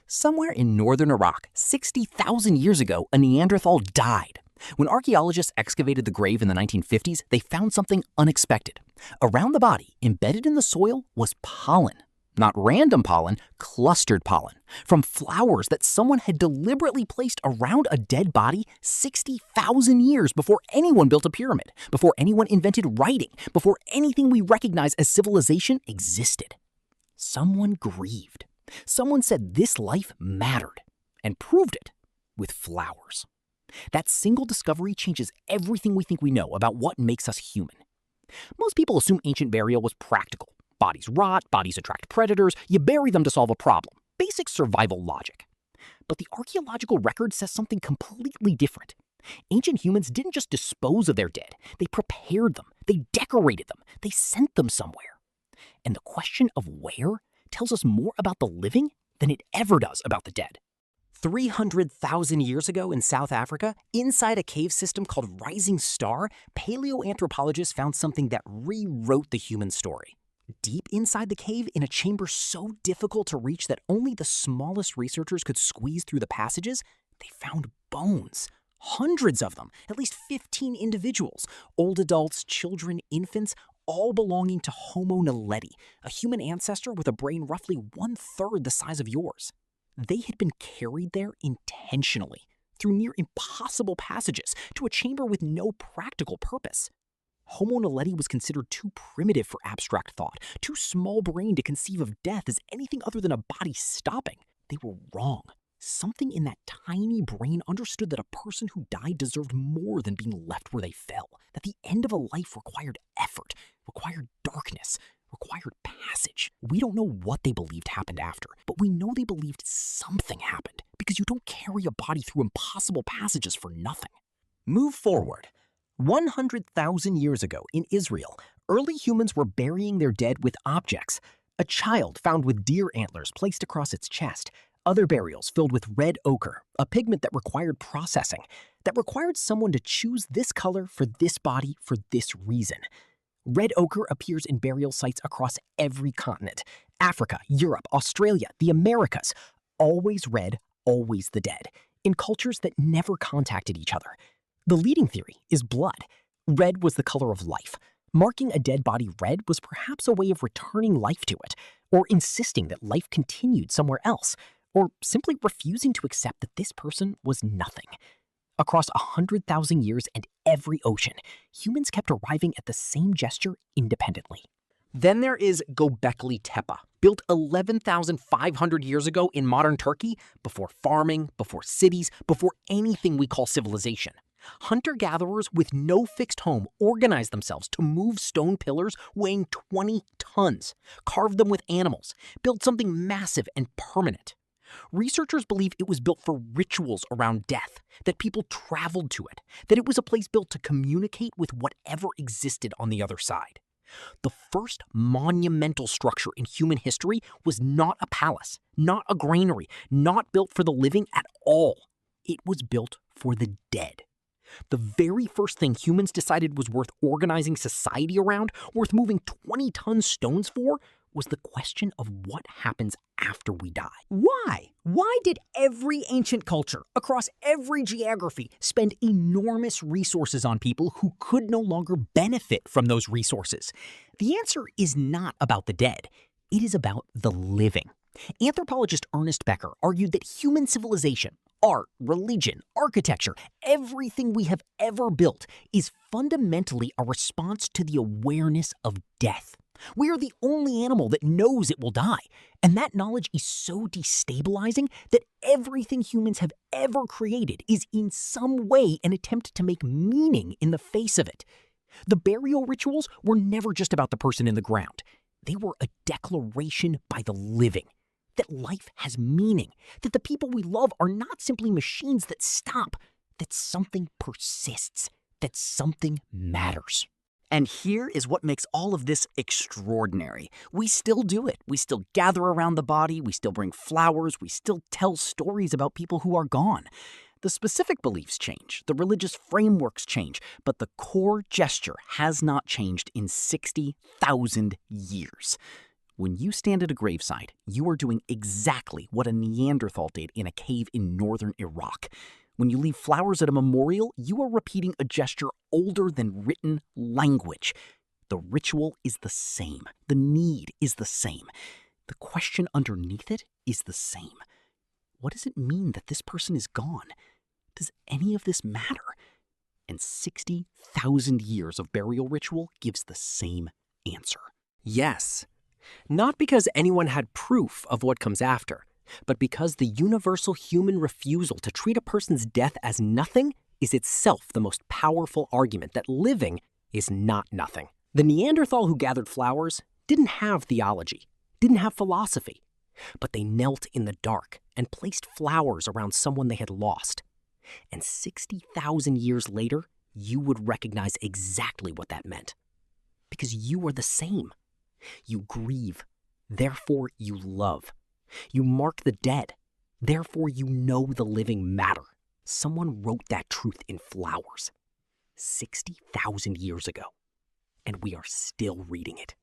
Somewhere in northern Iraq, 60,000 years ago, a Neanderthal died. When archaeologists excavated the grave in the 1950s, they found something unexpected. Around the body, embedded in the soil, was pollen. Not random pollen, clustered pollen, from flowers that someone had deliberately placed around a dead body 60,000 years before anyone built a pyramid, before anyone invented writing, before anything we recognize as civilization existed. Someone grieved. Someone said this life mattered, and proved it with flowers. That single discovery changes everything we think we know about what makes us human. Most people assume ancient burial was practical. Bodies rot, bodies attract predators, you bury them to solve a problem. Basic survival logic. But the archaeological record says something completely different. Ancient humans didn't just dispose of their dead, they prepared them, they decorated them, they sent them somewhere. And the question of where tells us more about the living than it ever does about the dead. 300,000 years ago in South Africa, inside a cave system called Rising Star, paleoanthropologists found something that rewrote the human story. Deep inside the cave, in a chamber so difficult to reach that only the smallest researchers could squeeze through the passages, they found bones. Hundreds of them, at least 15 individuals, old adults, children, infants, all belonging to Homo naledi, a human ancestor with a brain roughly 1/3 the size of yours. They had been carried there intentionally, through near impossible passages, to a chamber with no practical purpose. Homo naledi was considered too primitive for abstract thought, too small-brained to conceive of death as anything other than a body stopping. They were wrong. Something in that tiny brain understood that a person who died deserved more than being left where they fell, that the end of a life required effort, required darkness, required passage. We don't know what they believed happened after, but we know they believed something happened, because you don't carry a body through impossible passages for nothing. Move forward. 100,000 years ago in Israel, early humans were burying their dead with objects. A child found with deer antlers placed across its chest, other burials filled with red ochre, a pigment that required processing, that required someone to choose this color for this body for this reason. Red ochre appears in burial sites across every continent: Africa, Europe, Australia, the Americas. Always red, always the dead, in cultures that never contacted each other. The leading theory is blood. Red was the color of life. Marking a dead body red was perhaps a way of returning life to it, or insisting that life continued somewhere else, or simply refusing to accept that this person was nothing. Across 100,000 years and every ocean, humans kept arriving at the same gesture independently. Then there is Göbekli Tepe, built 11,500 years ago in modern Turkey, before farming, before cities, before anything we call civilization. Hunter-gatherers with no fixed home organized themselves to move stone pillars weighing 20 tons, carved them with animals, built something massive and permanent. Researchers believe it was built for rituals around death, that people traveled to it, that it was a place built to communicate with whatever existed on the other side. The first monumental structure in human history was not a palace, not a granary, not built for the living at all. It was built for the dead. The very first thing humans decided was worth organizing society around, worth moving 20-ton stones for, was the question of what happens after we die. Why? Why did every ancient culture, across every geography, spend enormous resources on people who could no longer benefit from those resources? The answer is not about the dead. It is about the living. Anthropologist Ernest Becker argued that human civilization, art, religion, architecture, everything we have ever built is fundamentally a response to the awareness of death. We are the only animal that knows it will die, and that knowledge is so destabilizing that everything humans have ever created is in some way an attempt to make meaning in the face of it. The burial rituals were never just about the person in the ground. They were a declaration by the living that life has meaning, that the people we love are not simply machines that stop, that something persists, that something matters. And here is what makes all of this extraordinary. We still do it. We still gather around the body, we still bring flowers, we still tell stories about people who are gone. The specific beliefs change, the religious frameworks change, but the core gesture has not changed in 60,000 years. When you stand at a gravesite, you are doing exactly what a Neanderthal did in a cave in northern Iraq. When you leave flowers at a memorial, you are repeating a gesture older than written language. The ritual is the same. The need is the same. The question underneath it is the same. What does it mean that this person is gone? Does any of this matter? And 60,000 years of burial ritual gives the same answer. Yes. Not because anyone had proof of what comes after, but because the universal human refusal to treat a person's death as nothing is itself the most powerful argument that living is not nothing. The Neanderthal who gathered flowers didn't have theology, didn't have philosophy, but they knelt in the dark and placed flowers around someone they had lost. And 60,000 years later, you would recognize exactly what that meant. Because you are the same. You grieve, therefore you love. You mark the dead, therefore you know the living matter. Someone wrote that truth in flowers 60,000 years ago, and we are still reading it.